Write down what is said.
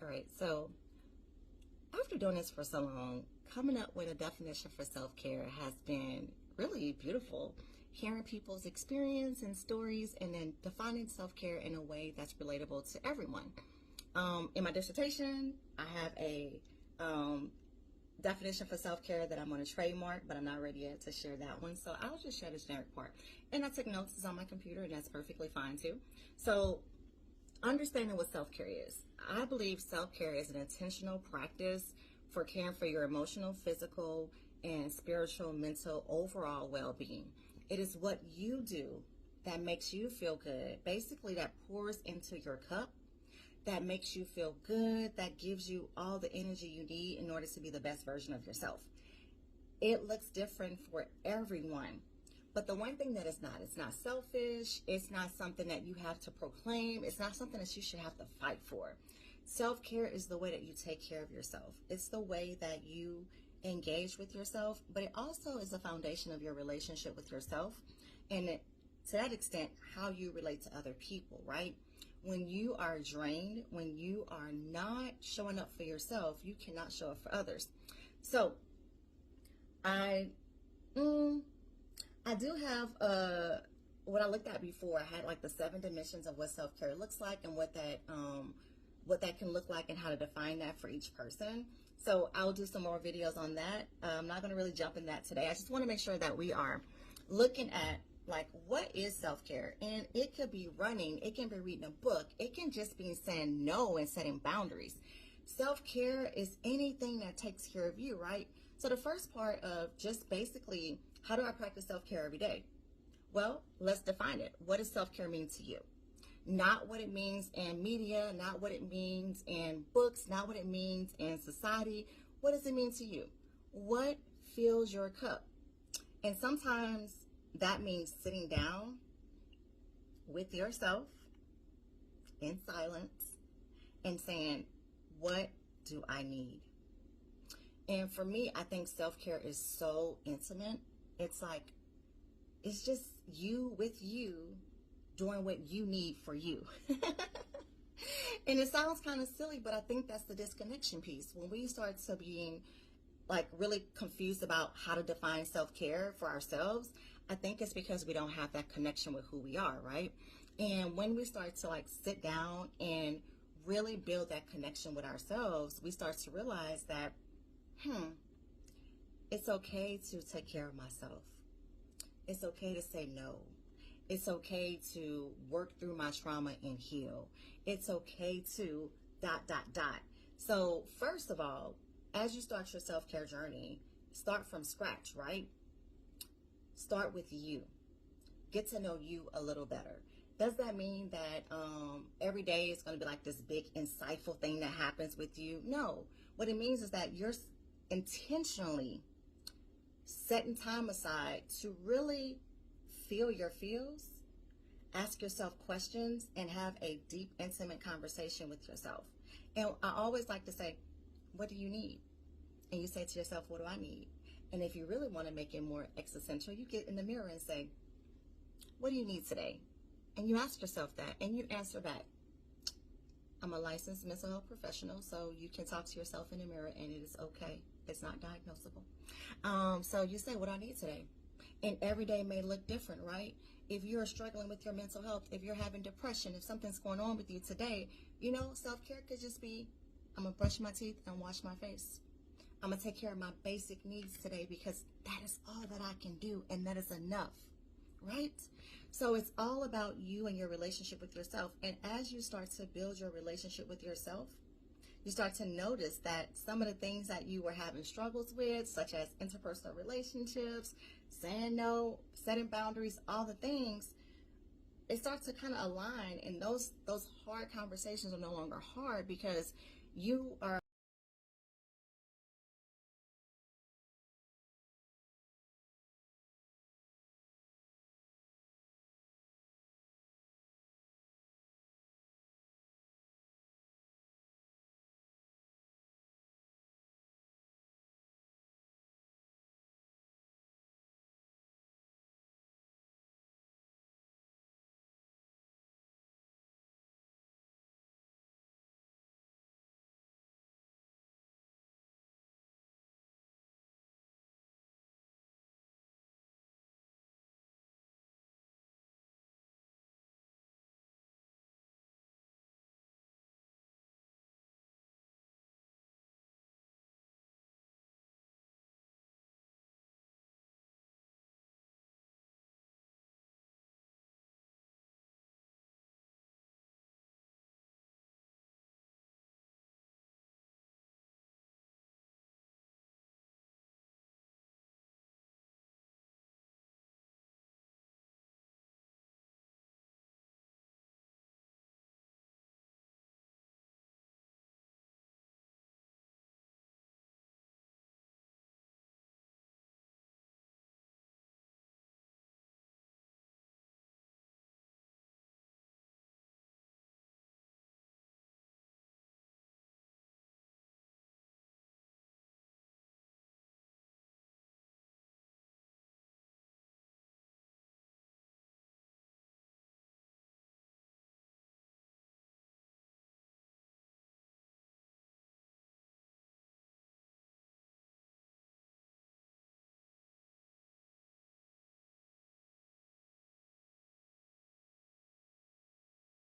All right, so after doing this for so long, coming up with a definition for self-care has been really beautiful. Hearing people's experience and stories, and then defining self-care in a way that's relatable to everyone. In my dissertation, I have a definition for self-care that I'm going to trademark, but I'm not ready yet to share that one. So I'll just share the generic part. And I took notes, it's on my computer, and that's perfectly fine too. So understanding what self-care is. I believe self-care is an intentional practice for caring for your emotional, physical, and spiritual, mental, overall well-being. It is what you do that makes you feel good. Basically, that pours into your cup, that makes you feel good, that gives you all the energy you need in order to be the best version of yourself. It looks different for everyone. But the one thing that it's not selfish, it's not something that you have to proclaim, it's not something that you should have to fight for. Self-care is the way that you take care of yourself. It's the way that you engage with yourself, but it also is a foundation of your relationship with yourself, and to that extent, how you relate to other people, right? When you are drained, when you are not showing up for yourself, you cannot show up for others. So I do have what I looked at before. I had like the 7 dimensions of what self-care looks like, and what that can look like, and how to define that for each person. So I'll do some more videos on that. I'm not going to really jump in that today. I just want to make sure that we are looking at like, what is self-care? And it could be running, it can be reading a book, it can just be saying no and setting boundaries. Self-care is anything that takes care of you, right? So the first part of just basically, how do I practice self-care every day? Well, let's define it. What does self-care mean to you? Not what it means in media, not what it means in books, not what it means in society. What does it mean to you? What fills your cup? And sometimes that means sitting down with yourself in silence and saying, what do I need? And for me, I think self-care is so intimate. It's like, it's just you with you doing what you need for you. And it sounds kind of silly, but I think that's the disconnection piece. When we start to being like really confused about how to define self-care for ourselves, I think it's because we don't have that connection with who we are, right? And when we start to like sit down and really build that connection with ourselves, we start to realize that, it's okay to take care of myself. It's okay to say no. It's okay to work through my trauma and heal. It's okay to ... So first of all, as you start your self-care journey, start from scratch, right? Start with you. Get to know you a little better. Does that mean that every day is going to be like this big insightful thing that happens with you? No. What it means is that you're intentionally setting time aside to really feel your feels, ask yourself questions, and have a deep, intimate conversation with yourself. And I always like to say, what do you need? And you say to yourself, what do I need? And if you really want to make it more existential, you get in the mirror and say, what do you need today? And you ask yourself that, and you answer back. I'm a licensed mental health professional, so you can talk to yourself in the mirror, and it is okay. It's not diagnosable. So you say, what do I need today? And every day may look different, right? If you're struggling with your mental health, if you're having depression, if something's going on with you today, self-care could just be, I'm going to brush my teeth and wash my face. I'm going to take care of my basic needs today, because that is all that I can do, and that is enough, right? So it's all about you and your relationship with yourself. And as you start to build your relationship with yourself, you start to notice that some of the things that you were having struggles with, such as interpersonal relationships, saying no, setting boundaries, all the things, it starts to kind of align, and those hard conversations are no longer hard, because you are